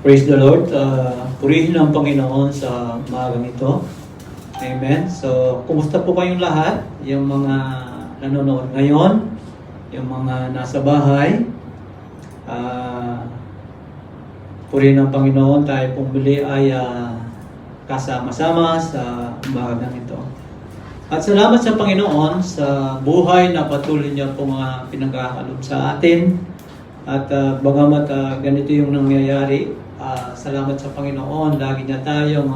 Praise the Lord. Purihin ang Panginoon sa umagang ito. Amen. So, kumusta po kayong lahat? Yung mga nanonood ngayon, yung mga nasa bahay. Purihin ang Panginoon. Tayo pong muli ay kasama-sama sa umagang ito. At salamat sa Panginoon sa buhay na patuloy niya po mga pinagkakalob sa atin. At bagamat ganito yung nangyayari, salamat sa Panginoon, lagi niya tayong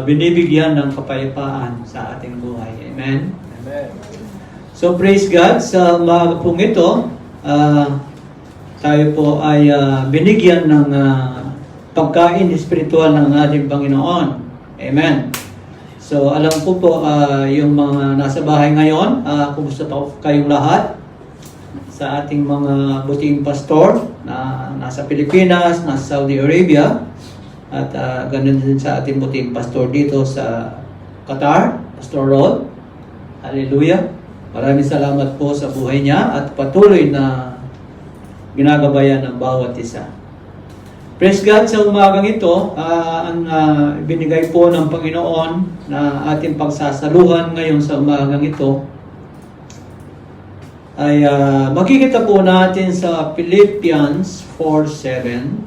binibigyan ng kapayapaan sa ating buhay. Amen? Amen. So praise God, sa umaga pong ito, tayo po ay binigyan ng pagkain espiritual ng ating Panginoon. Amen. So alam ko po yung mga nasa bahay ngayon, kumusta kayong lahat? Sa ating mga buting pastor na nasa Pilipinas, nasa Saudi Arabia, at ganun din sa ating buting pastor dito sa Qatar, Pastor Rod. Hallelujah. Maraming salamat po sa buhay niya at patuloy na ginagabayan ng bawat isa. Praise God, sa umagang ito, ang binigay po ng Panginoon na ating pagsasaluhan ngayon sa umagang ito ay makikita po natin sa Philippians 4:7.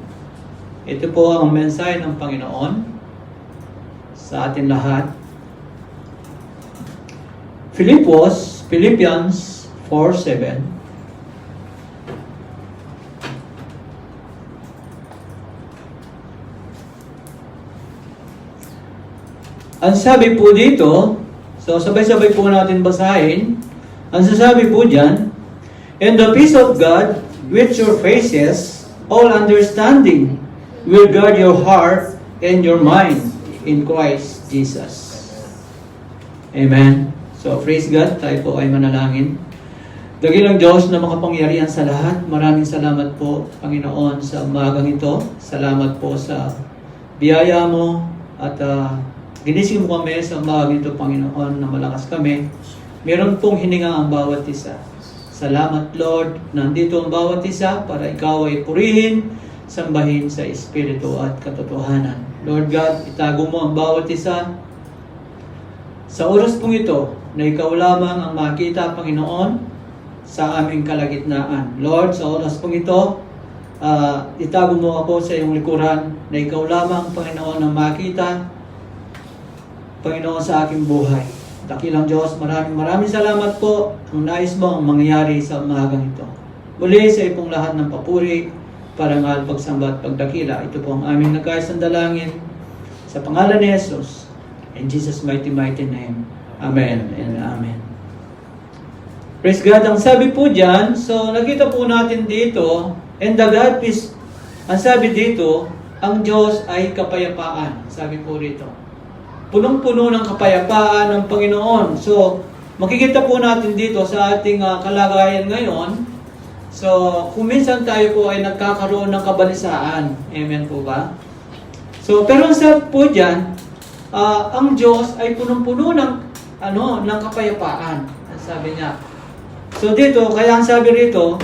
Ito po ang mensahe ng Panginoon sa atin lahat. Philippians 4:7. Ang sabi po dito, so sabay-sabay po natin basahin. Ang sasabi po dyan, "And the peace of God, which surpasses all understanding, will guard your heart and your mind in Christ Jesus." Amen. So, praise God. Tayo po ay manalangin. Dakilang Diyos na makapangyarihan sa lahat, maraming salamat po, Panginoon, sa umagang ito. Salamat po sa biyaya mo at ginising mo kami sa umagang ito, Panginoon, na malakas kami. Meron pong hininga ang bawat isa. Salamat, Lord, nandito ang bawat isa para ikaw ay purihin, sambahin sa Espiritu at katotohanan. Lord God, itago mo ang bawat isa. Sa oras pong ito, na ikaw lamang ang makita, Panginoon, sa aming kalagitnaan. Lord, sa oras pong ito, itago mo ako sa iyong likuran, na ikaw lamang, Panginoon, ang makita, Panginoon, sa aking buhay. Dakilang Diyos, maraming salamat po. Ang nais mo ang mangyayari sa umagang ito. Muli sa ipong lahat ng papuri, parangal, pagsamba at pagdakila. Ito po ang aming nagkayos ng dalangin sa pangalan ni Jesus. In Jesus' mighty name. Amen and amen. Praise God. Ang sabi po dyan, so nakita po natin dito, and the God is, ang sabi dito, ang Diyos ay kapayapaan. Sabi po rito. Punong-puno ng kapayapaan ng Panginoon. So, makikita po natin dito sa ating kalagayan ngayon. So, kung minsan tayo po ay nagkakaroon ng kabalisaan. Amen po ba? So, pero ang sabi po dyan, ang Diyos ay punong-puno ng kapayapaan. Sabi niya. So, dito, kaya ang sabi rito,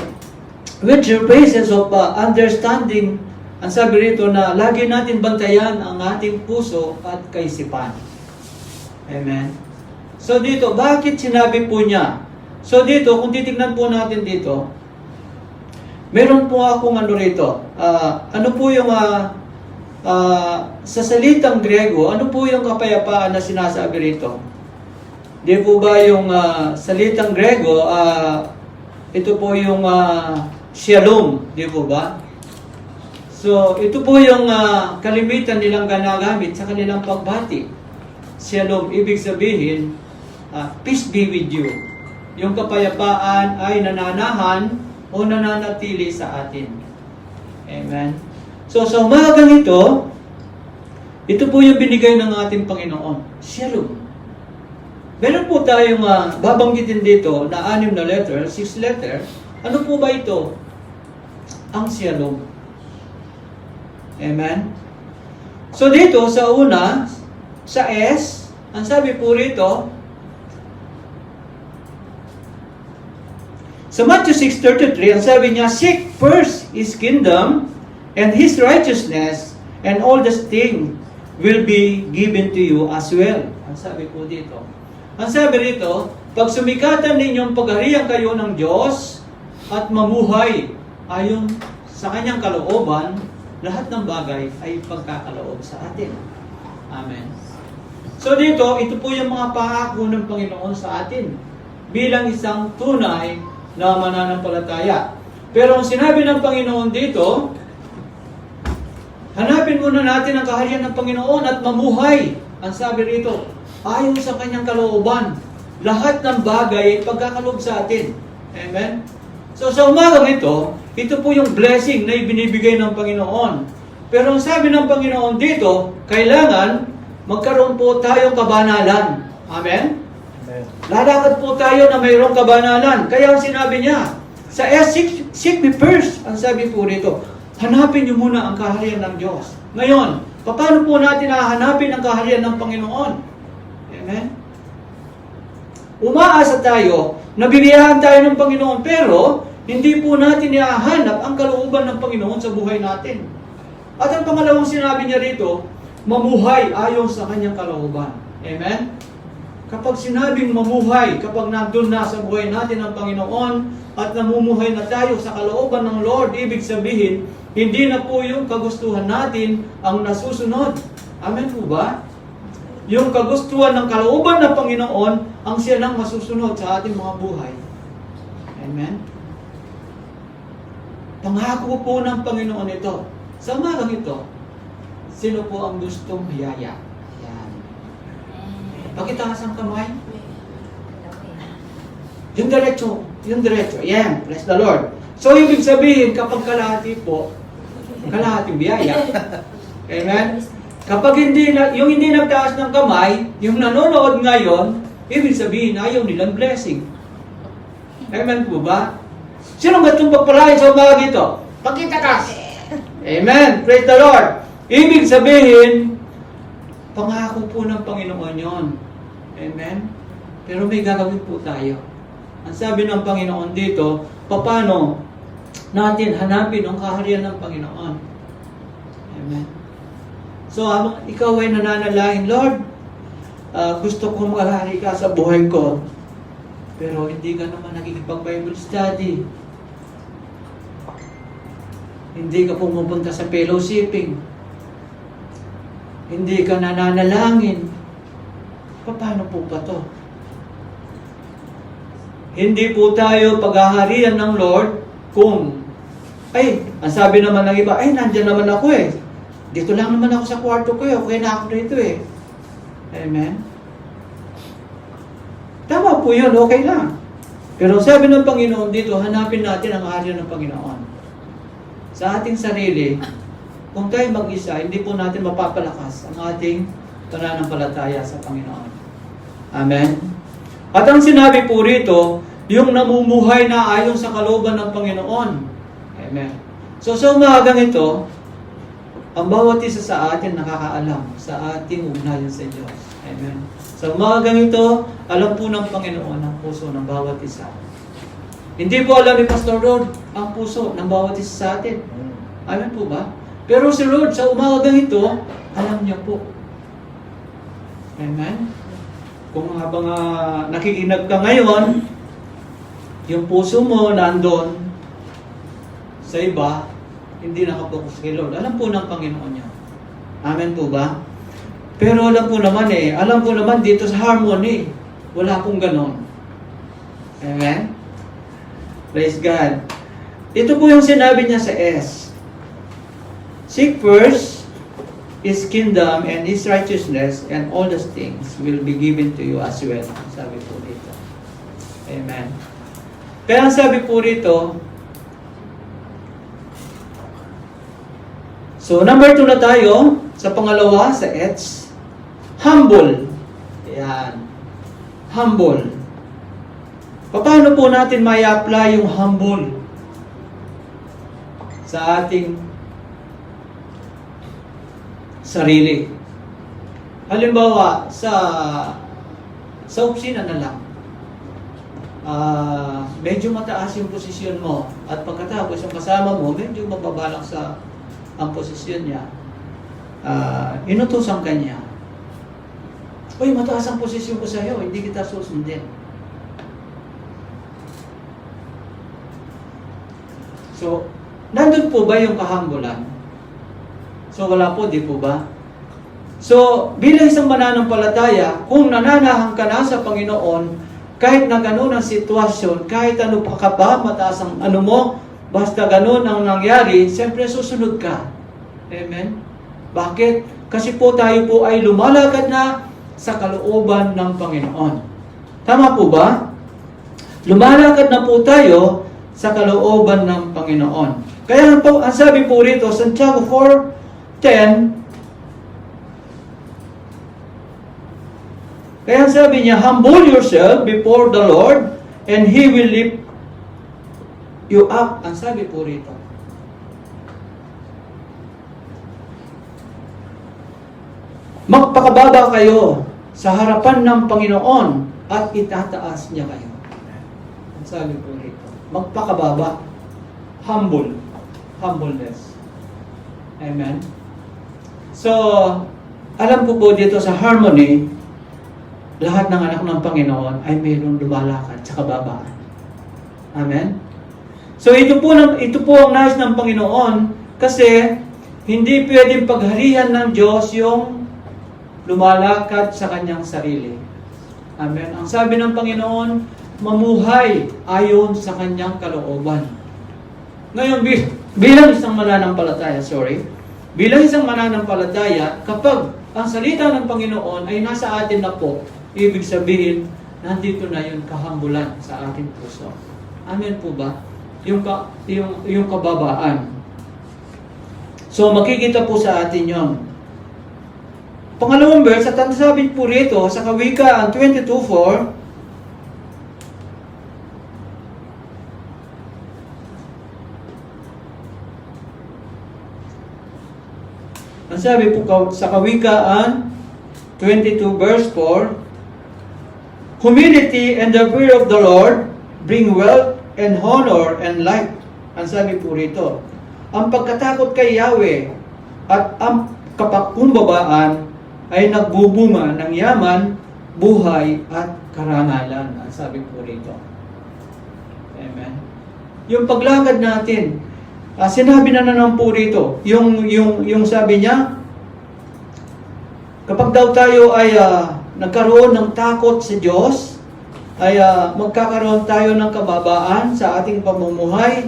with your basis of understanding, ang sabi rito na lagi natin bantayan ang ating puso at kaisipan. Amen. So dito, bakit sinabi po niya? So dito, kung titignan po natin dito, meron po akong rito. Ano po yung, sa salitang Grego, ano po yung kapayapaan na sinasabi rito? Di po ba yung salitang Grego, ito po yung shalom, di po ba? So, ito po yung kalimitan nilang ginagamit sa kanilang pagbati. Shalom, ibig sabihin, peace be with you. Yung kapayapaan ay nananahan o nananatili sa atin. Amen. So, sa umagang ito po yung binigay ng ating Panginoon. Shalom. Meron po tayong babanggitin dito na 6 na letter, 6 letter. Ano po ba ito? Ang shalom. Amen? So dito, sa una, sa S, ang sabi po rito, sa Matthew 6:33, ang sabi niya, "Seek first His kingdom and His righteousness, and all these things will be given to you as well. Ang sabi po dito. Ang sabi rito, pag sumikatan ninyong pagharian kayo ng Diyos at mamuhay ayon sa kanyang kalooban, lahat ng bagay ay pagkakaloob sa atin. Amen. So dito, ito po yung mga pangako ng Panginoon sa atin bilang isang tunay na mananampalataya. Pero ang sinabi ng Panginoon dito, hanapin muna natin ang kaharian ng Panginoon at mamuhay. Ang sabi rito, ayon sa kanyang kalooban, lahat ng bagay ay pagkakaloob sa atin. Amen? So sa umagang ito po yung blessing na ibinibigay ng Panginoon. Pero ang sabi ng Panginoon dito, kailangan magkaroon po tayong kabanalan. Amen? Lalakad po tayo na mayroong kabanalan. Kaya ang sinabi niya, sa seek me first, ang sabi po rito, hanapin niyo muna ang kaharian ng Diyos. Ngayon, paano po natin hahanapin ang kaharian ng Panginoon? Amen? Umaasa tayo, nabibiyahan tayo ng Panginoon, pero hindi po natin iahanap ang kalooban ng Panginoon sa buhay natin. At ang pangalawang sinabi niya rito, mamuhay ayon sa kanyang kalooban. Amen? Kapag sinabing mamuhay, kapag nandun na sa buhay natin ang Panginoon at namumuhay na tayo sa kalooban ng Lord, ibig sabihin, hindi na po yung kagustuhan natin ang nasusunod. Amen po ba? Yung kagustuhan ng kalooban ng Panginoon ang siya nang masusunod sa ating mga buhay. Amen? Pangako po ng Panginoon ito. Sa umagang ito, sino po ang gustong biyaya? Yan. Pakitaas ang kamay. Yung diretso. Yan. Bless the Lord. So, ibig sabihin, kapag kalahati po, kalahating biyaya. Amen? Kapag hindi nagtaas ng kamay, yung nanonood ngayon, ibig sabihin, ayaw nilang blessing. Amen po ba? Sino gustong pagpalain sa umaga ito? Pagkitaas! Amen! Praise the Lord! Ibig sabihin, pangako po ng Panginoon yon. Amen? Pero may gagawin po tayo. Ang sabi ng Panginoon dito, paano natin hanapin ang kaharian ng Panginoon? Amen? So, ikaw ay nananalangin, Lord, gusto ko maghari ka sa buhay ko. Pero hindi ka naman nakikipag-Bible study. Hindi ka pumupunta sa fellowshipping. Hindi ka nananalangin. Paano po ba to? Hindi po tayo paghaharian ng Lord kung, ang sabi naman ng iba, nandyan naman ako eh. Dito lang naman ako sa kwarto ko eh. Okay na ako dito eh. Amen? Tama po yun, okay lang. Pero sabi ng Panginoon dito, hanapin natin ang kaharian ng Panginoon. Sa ating sarili, kung tayo mag-isa, hindi po natin mapapalakas ang ating pananampalataya sa Panginoon. Amen? At ang sinabi po rito, yung namumuhay na ayon sa kalooban ng Panginoon. Amen. So sa umagang ito, ang bawat isa sa atin nakakaalam sa ating ugnayan sa Diyos. Amen. Sa umagang ito, alam po ng Panginoon ang puso ng bawat isa. Hindi po alam ni Pastor Lord ang puso ng bawat isa sa atin. Amen po ba? Pero si Lord, sa umagang ito, alam niya po. Amen? Kung habang nakikinag ka ngayon, yung puso mo nandun sa iba, hindi nakapokus kay Lord. Alam po ng Panginoon niya. Amen po ba? Pero alam po naman dito sa Harmony, wala pong ganon. Amen? Praise God. Ito po yung sinabi niya sa S. Seek first His kingdom and His righteousness, and all those things will be given to you as well. Sabi po dito. Amen. Kaya sabi po rito, so number 2 na tayo, sa pangalawa, sa H, humble. Ayan. Humble. Paano po natin may apply yung humble sa ating sarili? Halimbawa, sa opisina na lang, medyo mataas yung posisyon mo at pagkatapos yung kasama mo, medyo mababalang sa ang posisyon niya, inutusan kanya, uy, mataas ang posisyon ko sa iyo, hindi kita susundin. So, nandun po ba yung kahambulan? So, wala po, di po ba? So, bilang isang mananampalataya, kung nananahan ka na sa Panginoon, kahit na ganun ang sitwasyon, kahit ano pa ka ba, mataas ang ano mo, basta ganun ang nangyari, siyempre susunod ka. Amen? Bakit? Kasi po tayo po ay lumalakad na sa kalooban ng Panginoon. Tama po ba? Lumalakad na po tayo sa kalooban ng Panginoon. Kaya po, ang sabi po rito, Santiago 4:10, kaya sabi niya, humble yourself before the Lord and He will lift you up. Ang sabi po rito. Magpakababa kayo sa harapan ng Panginoon at itataas niya kayo. Ang sabi po rito. Magpakababa. Humble. Humbleness. Amen. So, alam po dito sa Harmony, lahat ng anak ng Panginoon ay mayroong lumalakad sa kababaan. Amen? So ito po ang nais ng Panginoon kasi hindi pwedeng paghalihan ng Diyos yung lumalakad sa kanyang sarili. Amen? Ang sabi ng Panginoon, mamuhay ayon sa kanyang kalooban. Ngayon, bilang isang mananampalataya, bilang isang mananampalataya, kapag ang salita ng Panginoon ay nasa atin na po, ibig sabihin, nandito na yung kahambulan sa ating puso. Amen po ba? Yung kababaan. So, makikita po sa atin yon. Pangalawang verse, at ang sabi po rito, sa Kawikaan 22:4, ang sabi po sa Kawikaan 22 verse 4, humility and the fear of the Lord bring wealth and honor and life. Ang sabi po rito, ang pagkatakot kay Yahweh at ang kapakumbabaan ay nagbubunga ng yaman, buhay at karangalan. Ang sabi po rito. Amen. Yung paglakad natin, sinabi na naman po rito, yung sabi niya, kapag daw tayo ay nagkaroon ng takot sa Diyos, ay magkakaroon tayo ng kababaan sa ating pamumuhay,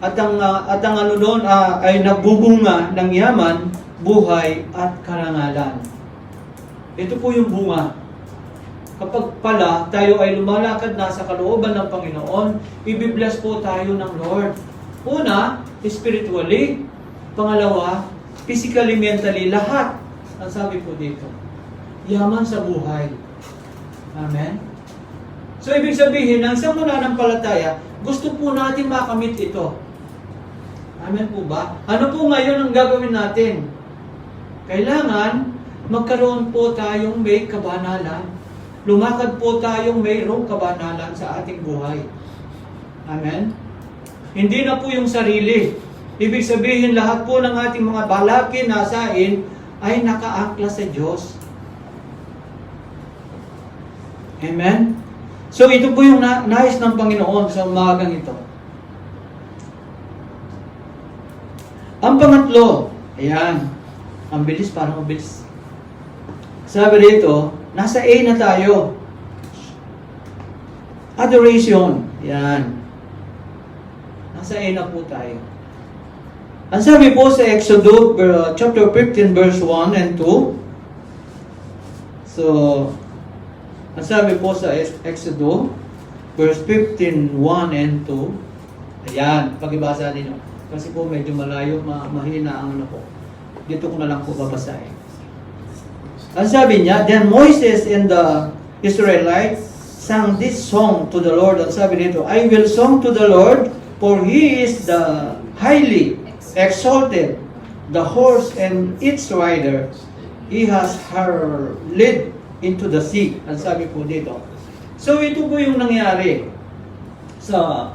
at ang ano doon ay nagbubunga ng yaman, buhay at karangalan. Ito po yung bunga. Kapag pala tayo ay lumalakad na sa kalooban ng Panginoon, ibibless po tayo ng Lord. Una, spiritually. Pangalawa, physically, mentally, lahat. Ang sabi po dito, yaman sa buhay. Amen? So, ibig sabihin, ng isang mananampalataya, gusto po natin makamit ito. Amen po ba? Ano po ngayon ang gagawin natin? Kailangan magkaroon po tayong may kabanalan. Lumakad po tayong mayroong kabanalan sa ating buhay. Amen? Hindi na po yung sarili. Ibig sabihin, lahat po ng ating mga balaki, nasain, ay nakaangkla sa Diyos. Amen? So, ito po yung nais ng Panginoon sa umagang ito. Ang pangatlo, ayan, ang bilis, parang mabilis. Sabi dito, nasa A na tayo. Adoration. Ayan. Nasa A na po tayo. Ang sabi po sa Exodus chapter 15 verse 1 and 2. So, ang sabi po sa Exodus verse 15, 1 and 2. Ayan, pag-ibasa din. Kasi po medyo malayo, mahina ang ano po. Dito ko na lang po babasahin. Ang sabi niya, then Moses and the Israelites sang this song to the Lord. Ang sabi nito, I will song to the Lord, for He is the highly exalted, the horse and its rider. He has her led into the sea. Ang sabi po dito. So ito po yung nangyari. Sa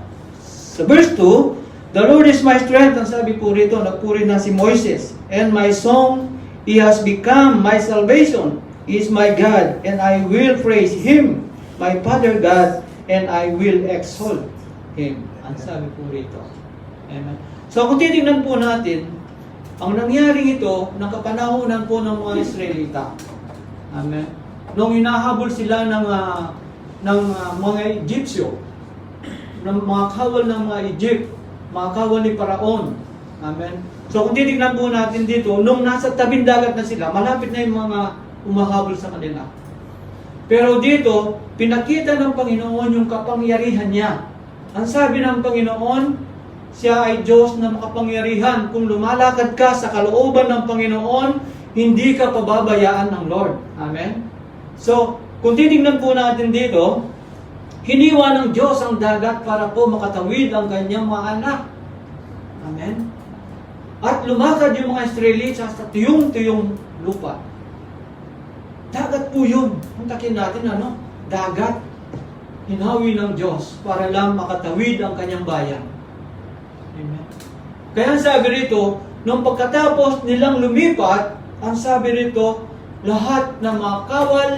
verse 2, The Lord is my strength. Ang sabi po rito, nagpuri na si Moises. And my song, He has become my salvation. He is my God, and I will praise Him. My Father God, and I will exalt Him. Ang sabi po rito. Amen. So kung titignan po natin, ang nangyaring ito, ng kapanahunan po ng mga Israelita. Amen. Nung hinahabol sila ng mga Egyptyo, ng mga kawal ng mga Egypt, mga kawal ni Paraon. Amen. So kung titignan po natin dito, nung nasa tabing dagat na sila, malapit na yung mga umahabol sa kanila. Pero dito, pinakita ng Panginoon yung kapangyarihan niya. Ang sabi ng Panginoon, siya ay Diyos na makapangyarihan. Kung lumalakad ka sa kalooban ng Panginoon, hindi ka pababayaan ng Lord. Amen? So, kung titignan po natin dito, hiniwa ng Diyos ang dagat para po makatawid ang kanyang mga anak. Amen? At lumakad yung mga Israelita sa tuyong-tuyong lupa. Dagat po yun. Puntakin natin, dagat. Hinawi ng Diyos para lang makatawid ang kanyang bayan. Amen. Kaya sabi rito, nung pagkatapos nilang lumipat, ang sabi rito, lahat ng mga kawal,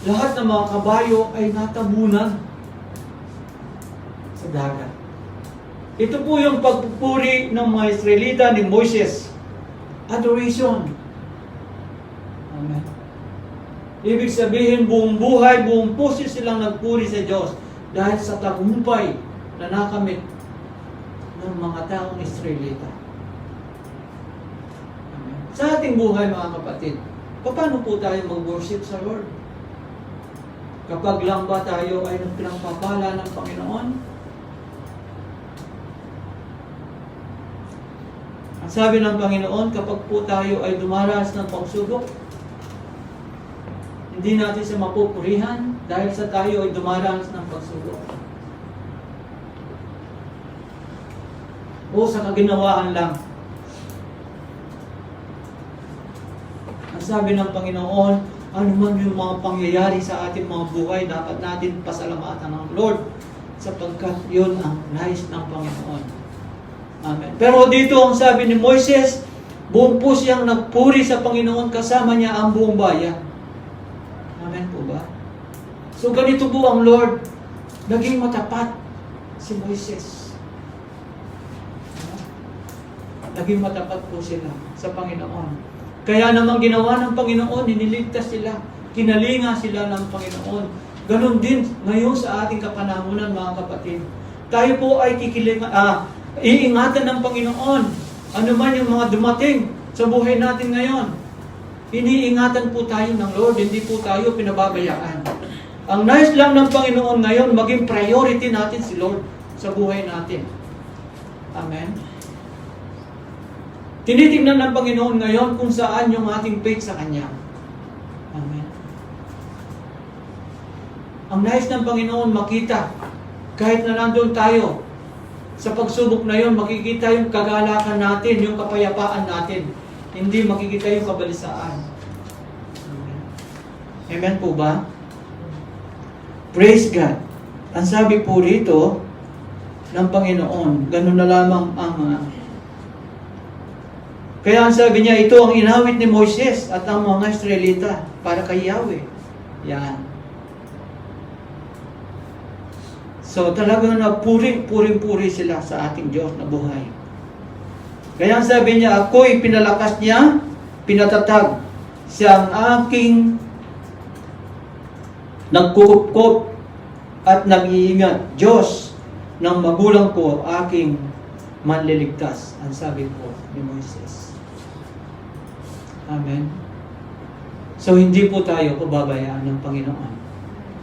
lahat ng mga kabayo ay natabunan sa dagat. Ito po yung pagpupuri ng mga Israelita ni Moises. Adoration. Amen. Ibig sabihin, buong buhay, buong puso silang nagpuri sa Diyos dahil sa tagumpay na nakamit ng mga taong Israelita. Amen. Sa ating buhay, mga kapatid, paano po tayo mag-worship sa Lord? Kapag lang ba tayo ay pinagpapala ng Panginoon? Ang sabi ng Panginoon, kapag po tayo ay dumaranas ng pagsubok, hindi natin siya mapupurihan dahil sa tayo ay dumaranas ng pagsubok. O sa kaginawaan lang. Ang sabi ng Panginoon, ano man yung mga pangyayari sa ating mga buhay, dapat natin pasalamatan ng Lord sapagkat yun ang nais ng Panginoon. Amen. Pero dito ang sabi ni Moises, buong po siyang nagpuri sa Panginoon, kasama niya ang buong bayan. Amen po ba? So ganito po ang Lord, naging matapat si Moises. Naging matapat po sila sa Panginoon. Kaya naman ginawa ng Panginoon, niniligtas sila, kinalinga sila ng Panginoon. Ganon din ngayon sa ating kapanahunan, mga kapatid. Tayo po ay iingatan ng Panginoon. Ano man yung mga dumating sa buhay natin ngayon. Iniingatan po tayo ng Lord, hindi po tayo pinababayaan. Ang nais lang ng Panginoon ngayon, maging priority natin si Lord sa buhay natin. Amen. Tinitingnan ng Panginoon ngayon kung saan yung ating faith sa Kanya. Amen. Ang nais ng Panginoon makita, kahit na nandun tayo, sa pagsubok na yon, makikita yung kagalakan natin, yung kapayapaan natin. Hindi makikita yung kabalisaan. Amen. Amen po ba? Praise God. Ang sabi po rito ng Panginoon, ganun na lamang ang kaya ang sabi niya, ito ang inawit ni Moises at ang mga Israelita para kay Yahweh. Yan. So talagang puring-puri sila sa ating Diyos na buhay. Kaya ang sabi niya, ako'y pinalakas niya, pinatatag siyang aking nagkukup at nag-iingat. Diyos ng magulang ko, aking manliligtas. Ang sabi po ni Moises. Amen. So hindi po tayo pababayaan ng Panginoon.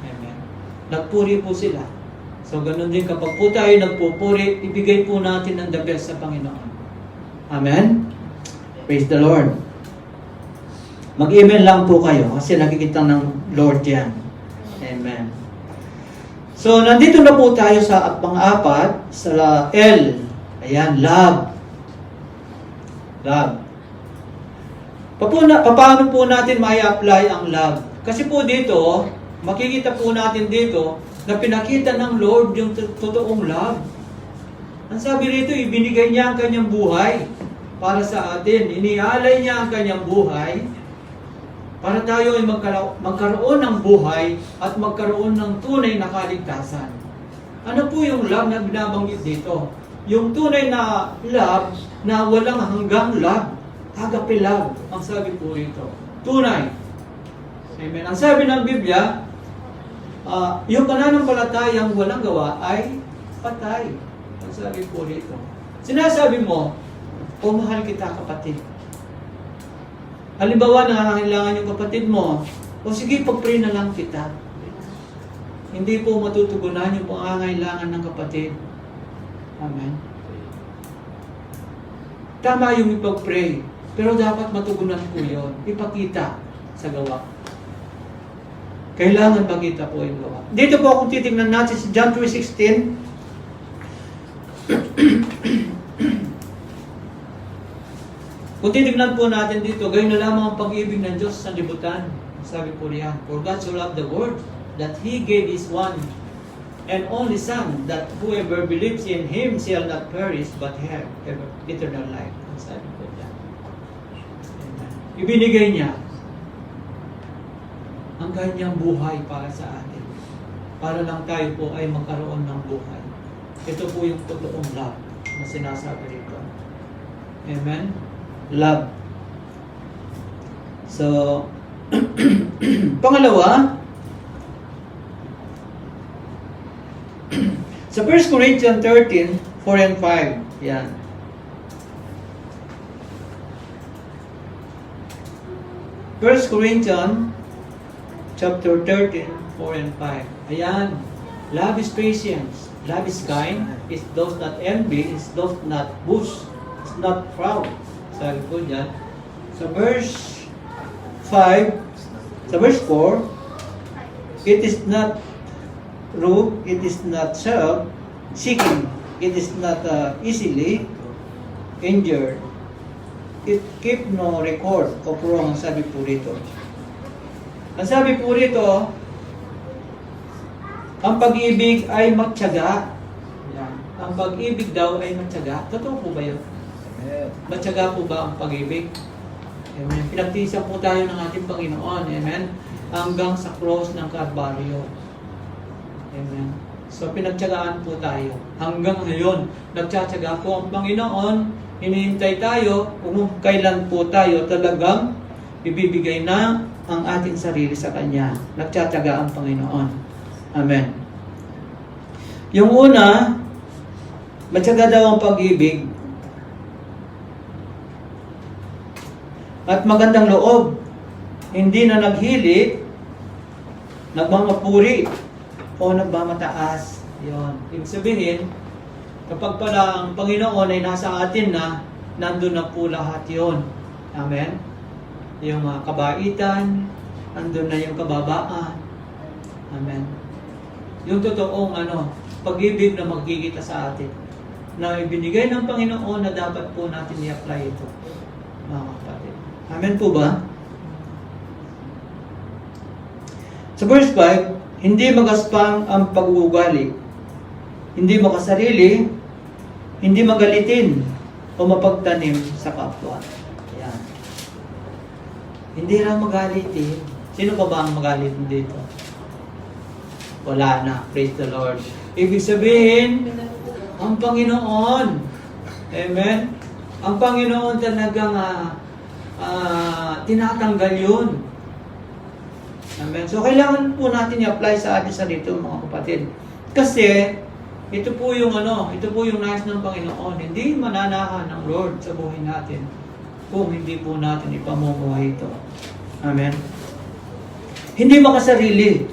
Amen. Nagpuri po sila. So ganun din kapag po tayo nagpupuri, ibigay po natin ang the best sa Panginoon. Amen. Praise the Lord. Mag-email lang po kayo kasi nakikita ng Lord yan. Amen. So nandito na po tayo sa pang-apat, sa L. Ayan, love. Love. Paano po natin mai-apply ang love? Kasi po dito, makikita po natin dito na pinakita ng Lord yung totoong love. Ang sabi rito, ibinigay niya ang kanyang buhay para sa atin. Inialay niya ang kanyang buhay para tayo ay magkaroon ng buhay at magkaroon ng tunay na kaligtasan. Ano po yung love na binabanggit dito? Yung tunay na love na walang hanggang love. Agape love, ang sabi po rito. Tunay. Amen. Ang sabi ng Biblia, yung pananampalatayang walang gawa ay patay. Ang sabi po rito. Sinasabi mo, o mahal kita kapatid. Halimbawa, nangangailangan yung kapatid mo, o sige, pag-pray na lang kita. Hindi po matutugunan yung pangangailangan ng kapatid. Amen. Tama yung ipag-pray, pero dapat matugunan po yun. Ipakita sa gawa. Kailangan makita po yung gawa. Dito po kung titingnan natin si John 3:16. Kung titignan po natin dito, gayon na lamang ang pag-ibig ng Diyos sa libutan. Sabi po niya, for God so loved the world, that He gave His one and only Son, that whoever believes in Him shall not perish, but have eternal life. Sabi po niya. Ibinigay niya ang kanyang buhay para sa atin. Para lang tayo po ay magkaroon ng buhay. Ito po yung totoong love na sinasabi rito. Amen? Love. So, pangalawa, sa 1 Corinthians 13, 4 and 5. Yan. 1 Corinthians chapter 13, 4 and 5. Ayan. Love is patience. Love is kind. It does not envy. It does not boast. It's not proud. Sabi po dyan. Sa verse 5, sa verse 4, it is not rude, it is not self-seeking, it is not easily injured, it keep no record of wrong, sabi po rito. Ang sabi po rito, ang pag-ibig ay magtiyaga. Yan. Ang pag-ibig daw ay magtiyaga. Totoo po ba yun? Matyaga po ba ang pag-ibig? Amen. Pinagtiisan po tayo ng ating Panginoon. Amen. Hanggang sa cross ng Kalbaryo. Amen. So pinagtiyagaan po tayo. Hanggang ngayon, nagtsatsaga po ang Panginoon. Hinihintay tayo kung kailan po tayo talagang ibibigay na ang ating sarili sa Kanya. Nagtsatsaga ang Panginoon. Amen. Yung una, matyaga daw ang pag-ibig. At magandang loob, hindi na naghili, nagmamapuri, o nagmamataas. Yun. Ibig sabihin, kapag pala ang Panginoon ay nasa atin na, nandun na po lahat yun. Amen? Yung kabaitan, nandun na yung kababaan. Amen? Yung totoong pag-ibig na magkikita sa atin, na ibinigay ng Panginoon na dapat po natin i-apply ito. Mga kapatid. Amen po ba? Sa verse 5, hindi magaspang ang pag-uugali, hindi makasarili, hindi magalitin, o mapagtanim sa kapwa. Ayan. Hindi lang magalitin. Sino pa ba ang magalitin dito? Wala na. Praise the Lord. Ibig sabihin, ang Panginoon, amen? Ang Panginoon talagang tinatanggal yun. Amen. So, kailangan po natin i-apply sa atin sa dito, mga kapatid. Kasi, ito po yung nais ng Panginoon. Hindi mananahan ng Lord sa buhay natin kung hindi po natin ipamumuhay ito. Amen. Hindi makasarili.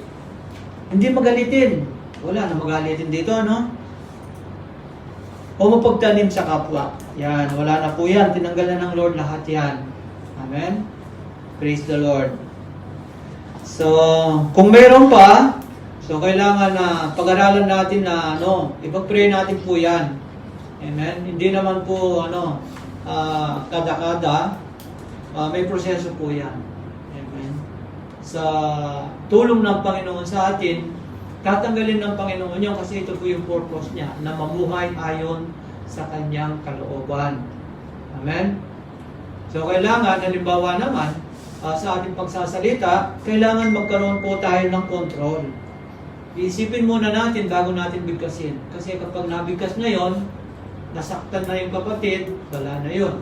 Hindi magalitin. Wala na magalitin dito, O mapagtanim sa kapwa. Yan, wala na po yan. Tinanggal na ng Lord lahat yan. Amen? Praise the Lord. So, kung meron pa, so kailangan na pag-aralan natin na ipag-pray natin po yan. Amen? Hindi naman po kada-kada, may proseso po yan. Amen? Sa tulong ng Panginoon sa atin, tatanggalin ng Panginoon yun kasi ito po yung purpose niya, na mamuhay ayon sa kanyang kalooban. Amen? So kailangan, halimbawa naman, sa ating pagsasalita, kailangan magkaroon po tayo ng control. Iisipin muna natin bago natin bigkasin. Kasi kapag nabigkas na yon, nasaktan na yung kapatid, wala na yon.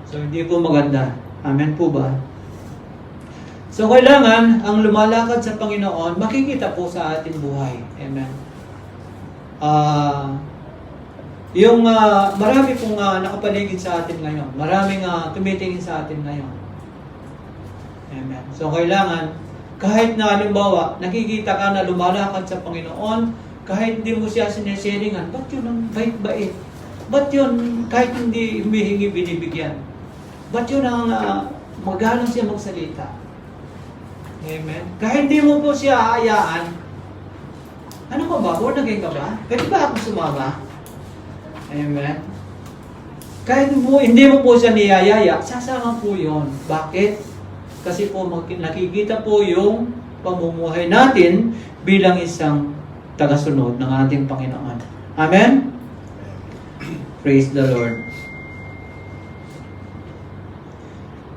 So hindi po maganda. Amen po ba? So kailangan, ang lumalakad sa Panginoon, makikita po sa ating buhay. Amen. Marami pong nakapaligid sa atin ngayon. Maraming tumitingin sa atin ngayon. Amen. So kailangan, kahit na halimbawa, nakikita ka na lumalakad sa Panginoon, kahit hindi mo siya sinesharingan, ba't yun ang bait-bait? Ba't yun kahit hindi humihingi binibigyan? Ba't yun ang magalang siya magsalita? Amen. Kahit hindi mo po siya hayaan, ano ka ba? Born again ka ba? Pwede ba ako sumama? Amen. Kahit hindi mo po siya niyayaya, sasama po yun. Bakit? Kasi po nakikita po yung pamumuhay natin bilang isang tagasunod ng ating Panginoon. Amen? Praise the Lord.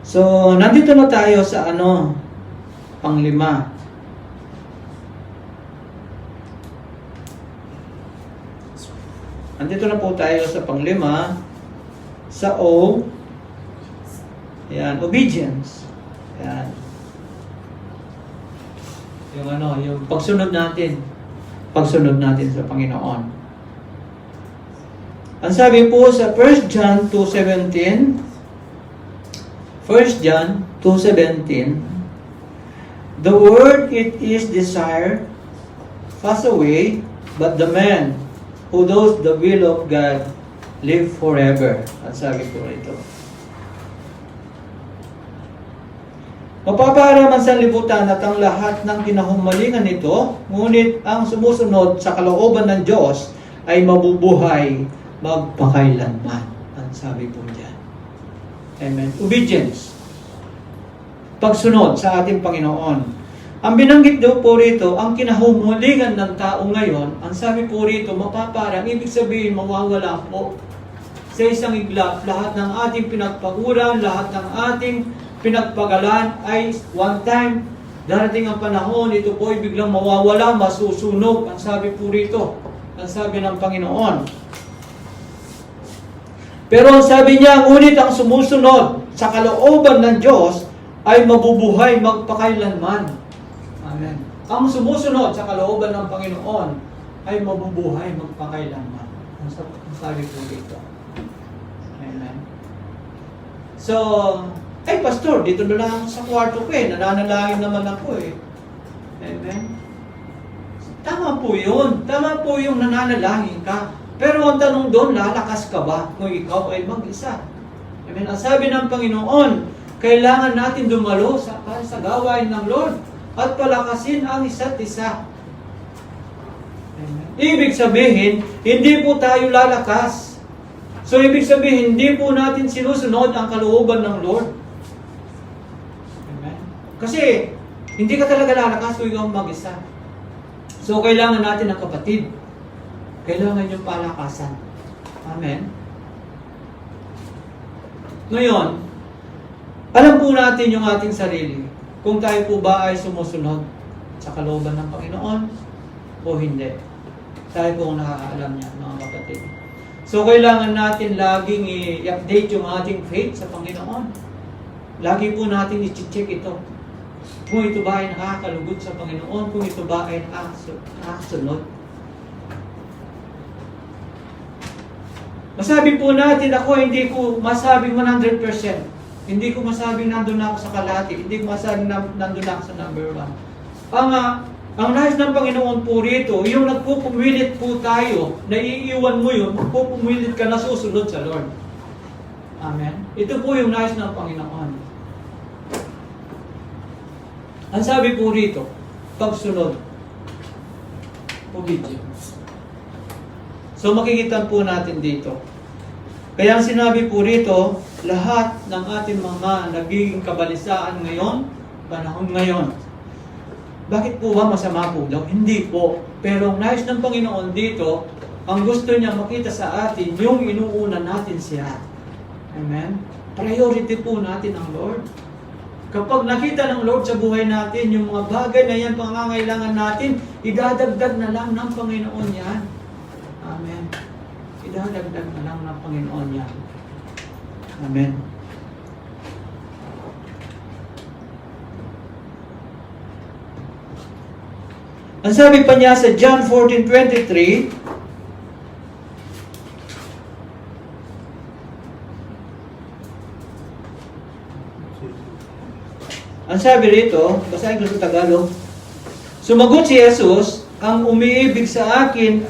So, nandito na tayo sa panglima. Nandito na po tayo sa panglima. Sa O. Ayan, obedience. Ayan. Yung pagsunod natin. Pagsunod natin sa Panginoon. Ang sabi po sa 1 John 2:17, 1 John 2:17, the word it is desire pass away, but the man who does the will of God live forever. Ang sabi po ito. Mapaparaman sa libutan at ang lahat ng kinahumalingan nito, ngunit ang sumusunod sa kalooban ng Diyos ay mabubuhay magpakailanman. Ang sabi po diyan. Amen. Obedience. Pagsunod sa ating Panginoon. Ang binanggit daw po rito, ang kinahumalingan ng tao ngayon, ang sabi po rito, mapaparang, ibig sabihin, mawawala po. Sa isang iglap, lahat ng ating pinagpaguran, lahat ng ating pinagpagalan ay one time, darating ang panahon, ito po ay biglang mawawala, masusunog. Ang sabi po rito, ang sabi ng Panginoon. Pero ang sabi niya, ngunit ang sumusunod sa kalooban ng Diyos ay mabubuhay magpakailanman. Amen. Ang sumusunod sa kalooban ng Panginoon ay mabubuhay magpakailanman. Ang sabi po dito. Amen. So, ay pastor, dito na lang ako sa kwarto ko nananalangin naman ako Amen. Tama po yun. Tama po yung nananalangin ka. Pero ang tanong doon, lalakas ka ba kung ikaw ay mag-isa? Amen. Ang sabi ng Panginoon, kailangan natin dumalo sa gawain ng Lord at palakasin ang isa't isa. Amen. Ibig sabihin, hindi po tayo lalakas. So, ibig sabihin, hindi po natin sinusunod ang kalooban ng Lord. Amen. Kasi, hindi ka talaga lalakas kung ikaw mag-isa. So, kailangan natin ng kapatid. Kailangan yung palakasan. Amen. Ngayon, alam po natin yung ating sarili. Kung tayo po ba ay sumusunod sa kalooban ng Panginoon o hindi. Tayo po ang nakakaalam niya, mga kapatid. So, kailangan natin laging i-update yung ating faith sa Panginoon. Lagi po natin i-check ito. Kung ito ba ay nakakalugod sa Panginoon, kung ito ba ay nakasunod. Masabi po natin, hindi ko masabing 100%. Hindi ko masabing nandun na ako sa kalahati. Hindi ko masabing nandun na ako sa number 1. Ang nais ng Panginoon po rito, yung nagpupumilit po tayo, naiiwan mo yun, magpupumilit ka na susunod sa Lord. Amen? Ito po yung nais ng Panginoon. Ang sabi po rito, pagsunod. Obedience. So makikita po natin dito. Kaya ang sinabi po rito, lahat ng ating mga nagiging kabalisaan ngayon, panahon ngayon. Bakit po ba masama po daw? Hindi po. Pero ang nais ng Panginoon dito, ang gusto niya makita sa atin, yung inuuna natin siya. Amen? Priority po natin ang Lord. Kapag nakita ng Lord sa buhay natin, yung mga bagay na yan, pangangailangan natin, idadagdag na lang ng Panginoon yan. Amen. Idadagdag na lang ng Panginoon yan. Amen. Ang sabi pa niya sa John 14:23, ang sabi rito, basahin ko sa Tagalog, sumagot si Jesus, ang umiibig sa akin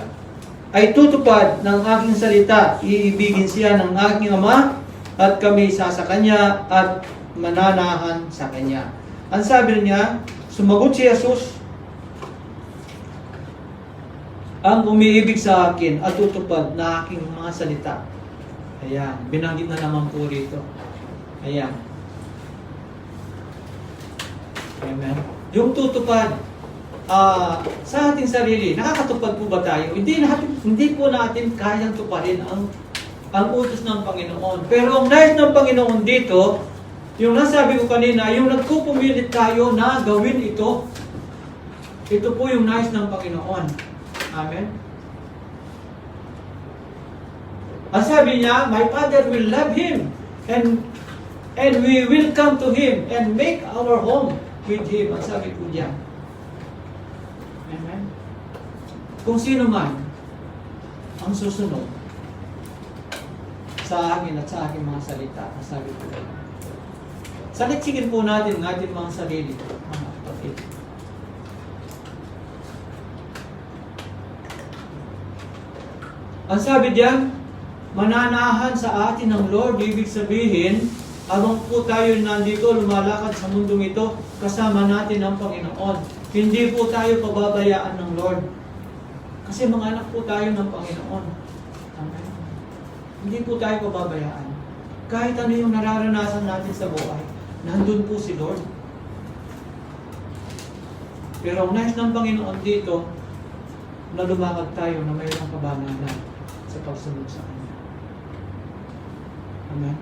ay tutupad ng aking salita. Iibigin siya ng aking Ama at kami isa sa Kanya at mananahan sa Kanya. Ang sabi niya, sumagot si Jesus, ang umiibig sa akin at tutupad na aking mga salita. Ayan, binanggit na naman po rito. Ayan. Amen. Yung tutupad sa ating sarili, nakakatupad po ba tayo? Hindi po natin kayang tuparin ang utos ng Panginoon. Pero ang nais ng Panginoon dito, yung nasabi ko kanina, yung nagpupumilit tayo na gawin ito. Ito po yung nais ng Panginoon. Amen. Ang sabi niya, my Father will love him and we will come to him and make our home with him. Ang sabi po diyan. Amen. Kung sino man ang susunod sa akin at sa aking mga salita, ang sabi po diyan. Salitsikin po natin ang ating mga sarili, mga kapatid. Ang sabi diyan, mananahan sa atin ng Lord, ibig sabihin, habang po tayo nandito, lumalakad sa mundong ito, kasama natin ang Panginoon. Hindi po tayo pababayaan ng Lord. Kasi mga anak po tayo ng Panginoon. Amen. Hindi po tayo pababayaan. Kahit ano yung nararanasan natin sa buhay, nandun po si Lord. Pero ang nais ng Panginoon dito, na lumakad tayo na mayroong kabanalan sa pagsunod sa Kanya. Amen.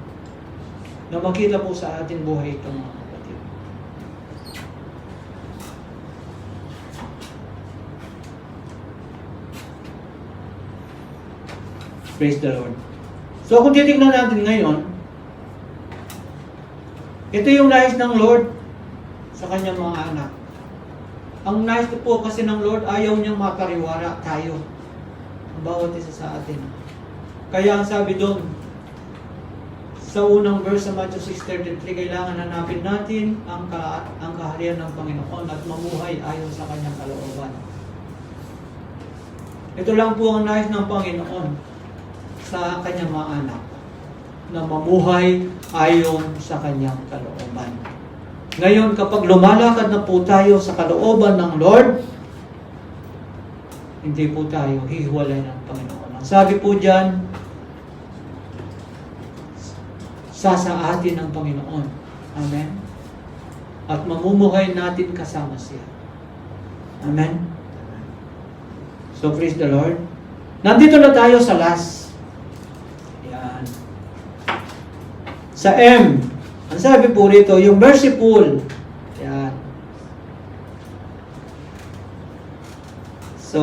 Na makita po sa ating buhay ito, mga kapatid. Praise the Lord. So kung titignan natin ngayon, ito yung nais ng Lord sa Kanyang mga anak. Ang nais po kasi ng Lord, ayaw niyang makariwara tayo. Ang bawat isa sa atin. Kaya ang sabi doon, sa unang verse sa Matthew 6:33, kailangan hanapin natin ang kaharian ng Panginoon at mamuhay ayon sa Kanyang kalooban. Ito lang po ang nais ng Panginoon sa Kanyang mga anak, na mamuhay ayon sa Kanyang kalooban. Ngayon, kapag lumalakad na po tayo sa kalooban ng Lord, hindi po tayo hihiwalay ng Panginoon. Ang sabi po dyan, sasaatin ng Panginoon. Amen? At mamumuhay natin kasama siya. Amen? So, praise the Lord. Nandito na tayo sa last. Yan. Sa M, ang sabi po rito, yung merciful. Yan. So,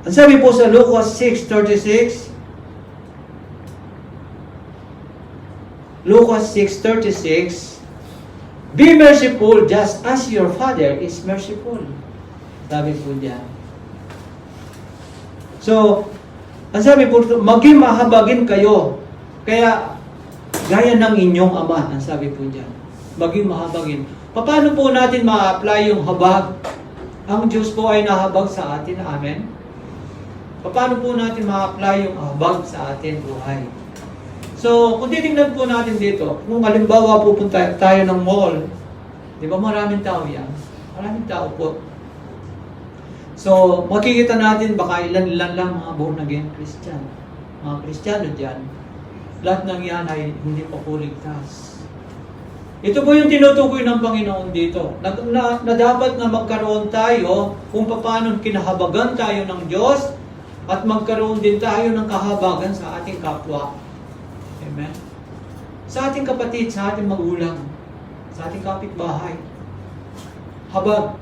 ang sabi po sa Lucas 6:36, Lucas 6:36, be merciful just as your Father is merciful. Sabi po diyan. So, ang sabi po, maging mahabagin kayo. Kaya, gaya ng inyong Ama, ang sabi po diyan. Maging mahabagin. Paano po natin ma-apply yung habag? Ang Diyos po ay nahabag sa atin. Amen? Paano po natin ma-apply yung habag sa atin buhay? So, kung titingnan po natin dito, kung halimbawa pupunta tayo ng mall, di ba maraming tao yan? Maraming tao po. So, makikita natin baka ilan-ilan lang mga born again Christian. Mga Kristiyano dyan. Lahat ng yan ay hindi pa po ligtas. Ito po yung tinutukoy ng Panginoon dito. Na dapat na magkaroon tayo kung paano kinahabagan tayo ng Diyos At magkaroon din tayo ng kahabagan sa ating kapwa. Amen? Sa ating kapatid, sa ating magulang, sa ating kapitbahay. Habag.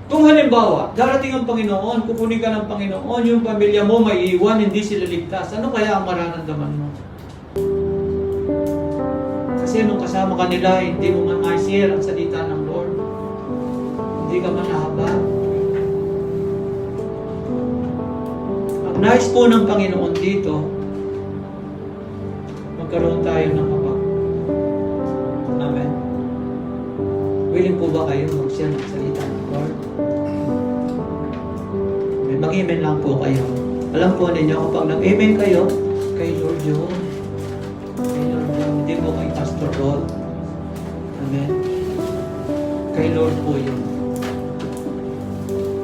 Kung halimbawa, darating ang Panginoon, kukunin ka ng Panginoon, yung pamilya mo maiiwan, hindi sila ligtas. Ano kaya ang mararamdaman mo? Kasi nung kasama ka nila, hindi mo man ma-share ang salita ng Lord. Hindi ka man nahabag. Ang nais po ng Panginoon dito, magkaroon tayo ng habag. Amen. Willing po ba kayo mag-share ng salita ng Lord? Mag-amen lang po kayo. Alam po ninyo, kapag nag-amen kayo, kay Lord yun. Kay Lord yun. Hindi po kay Pastor Rod. Amen. Kay Lord po yun.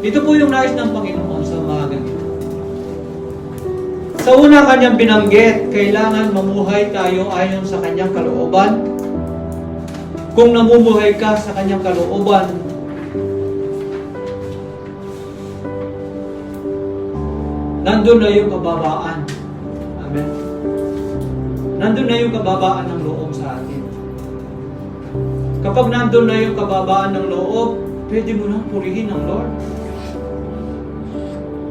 Ito po yung nais ng Panginoon sa mga ganito. Sa una kanyang binanggit, kailangan mamuhay tayo ayon sa kanyang kalooban. Kung namumuhay ka sa kanyang kalooban, nandun na yung kababaan. Amen. Nandun na yung kababaan ng loob sa atin. Kapag nandun na yung kababaan ng loob, pwede mo nang purihin ang Lord.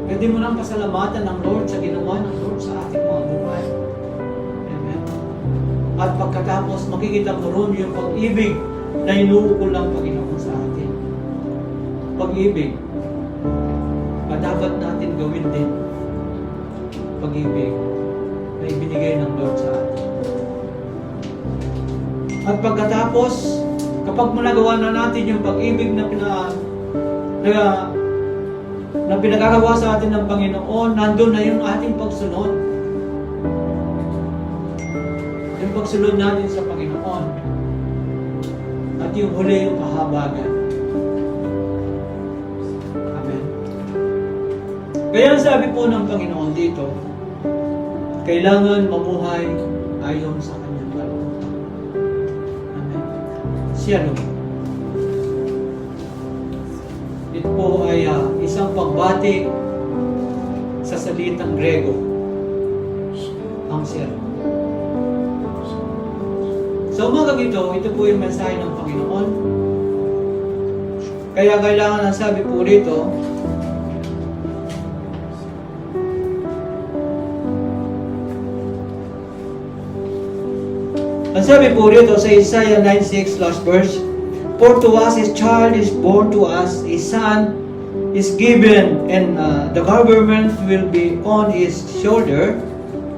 Pwede mo nang pasalamatan ng Lord sa ginawa ng Lord sa ating mga buhay. Amen. At pagkatapos, makikita mo ron yung pag-ibig na inuukol ng Panginoon sa atin. Pag-ibig. Dapat natin gawin din. Pag-ibig na ibinigay ng Lord sa atin. At pagkatapos, kapag managawa na natin yung pag-ibig na pinagagawa sa atin ng Panginoon, nandun na yung ating pagsunod. Yung pagsunod natin sa Panginoon. At yung huli yung kahabagan. Amen. Kaya sabi po ng Panginoon dito, kailangan mamuhay ayon sa kanyang kalooban. Amen. Siya no. Ito po ay isang pagbati sa salitang Grego. Ang siya. Sa umagang ito po yung mensahe ng Panginoon. Kaya kailangan ang sabi po rito, ang sabi po rito sa Isaiah 9:6 last verse, for to us a child is born, to us a son is given, and the government will be on his shoulder,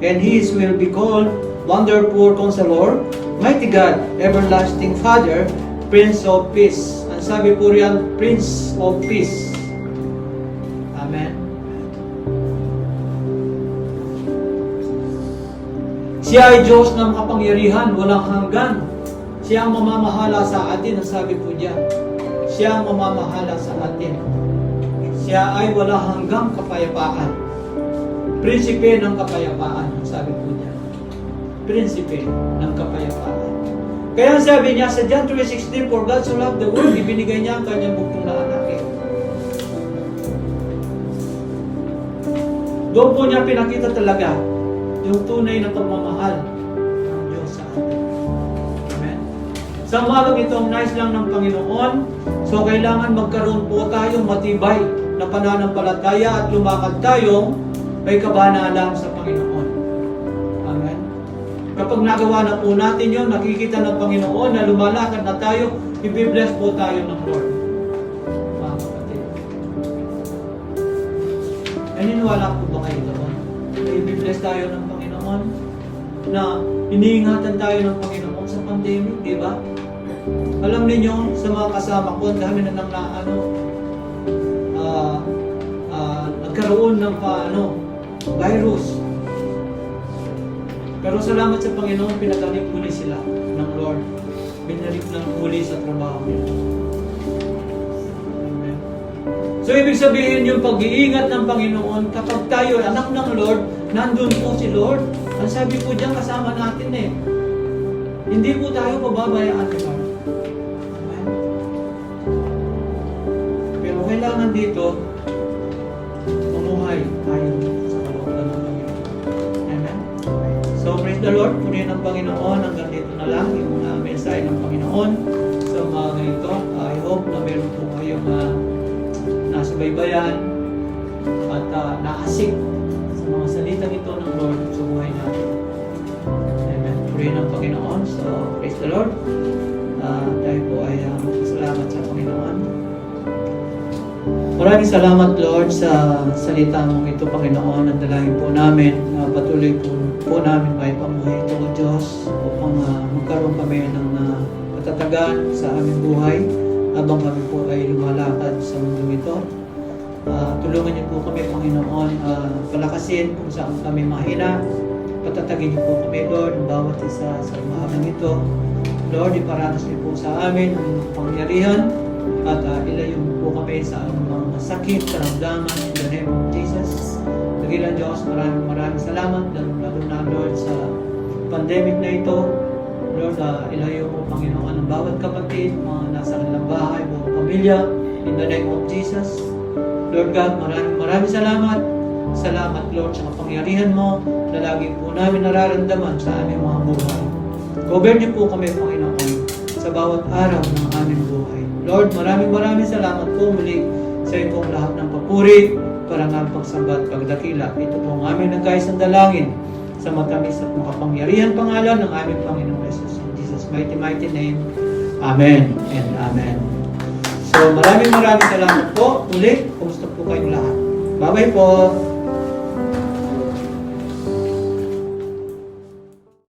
and his will be called Wonderful Counselor, Mighty God, Everlasting Father, Prince of Peace. Ang sabi po riyan, Prince of Peace. Amen. Siya ay Diyos ng kapangyarihan, walang hanggan. Siya ang mamamahala sa atin, ang sabi po diyan. Siya ang mamamahala sa atin. Siya ay walang hanggang kapayapaan. Prinsipe ng kapayapaan, ang sabi po diyan. Prinsipe ng kapayapaan. Kaya sabi niya sa John 3:16, for God so loved the world, ibinigay niya ang kanyang bugtong na anak. Doon po niya pinakita talaga yung tunay na pagmamahal ng Diyos sa atin. Amen. Sa umagang ito, ang nais lang ng Panginoon, so kailangan magkaroon po tayong matibay na pananampalataya at lumakad tayong may kabanalan sa Panginoon. Amen. Kapag nagawa na po natin yun, nakikita ng Panginoon na lumalakad na tayo, i-bless po tayo ng Lord. Mga kapatid. Naniniwala po ba kayo doon? I-bless tayo ng Panginoon na iniingatan tayo ng Panginoon sa pandemic, di ba? Alam niyo sa mga kasama ko, ang dami na nang nagkaroon ng virus. Pero salamat sa Panginoon, pinagaling muli sila ng Lord. Binalik lang muli sa trabaho nila. Amen. So, ibig sabihin yung pag-iingat ng Panginoon, kapag tayo anak ng Lord, nandun po si Lord. Ang sabi po diyan, kasama natin eh. Hindi po tayo pababayaan ni Lord. Amen. Pero kailangan dito, mamuhay buhay ayon sa kalooban ng Panginoon. Amen? So, praise the Lord. Purihin ng Panginoon. Hanggang dito na lang yung mensahe ng Panginoon sa mga ganito. I hope na meron po kayong nasubaybayan at naasik sa mga salitang ito ng Lord sa buhay natin. Amen. Purihin ng Panginoon. So, praise the Lord. Tayo po ay salamat sa Panginoon. Maraming salamat, Lord, sa salita mong ito, Panginoon. Ang dalangin po namin na patuloy po namin may pamuhay ito, O Diyos, upang magkaroon kami ng katatagan sa aming buhay habang kami po ay lumalakad sa mundong ito. Tulungan niyo po kami, Panginoon, palakasin kung saan kami mahina. Patatagin niyo po kami, Lord, ang bawat isa sa umagang ito. Lord, iparanas niyo po sa amin ang pangyarihan at ilayo po kami sa mga sakit, karamdaman in the name of Jesus. Dakilang Diyos, maraming salamat lalo na, Lord, sa pandemic na ito. Lord, ilayo mo, Panginoon, ang bawat kapatid, mga nasa kanilang bahay, buong pamilya, in the name of Jesus. Lord God, maraming salamat. Salamat, Lord, sa kapangyarihan mo na lagi po namin nararamdaman sa aming mga buhay. Cover niyo po kami, Panginoon, sa bawat araw ng aming buhay. Lord, maraming salamat po muli sa iyo pong lahat ng papuri, parangal, pagsamba at pagdakila. Ito po ang aming nagkaisang dalangin sa matamis at makapangyarihan pangalan ng aming Panginoong Jesus. In Jesus' mighty name. Amen and Amen. So maraming salamat po. Muli, kumusta po kayong lahat? Bye-bye po.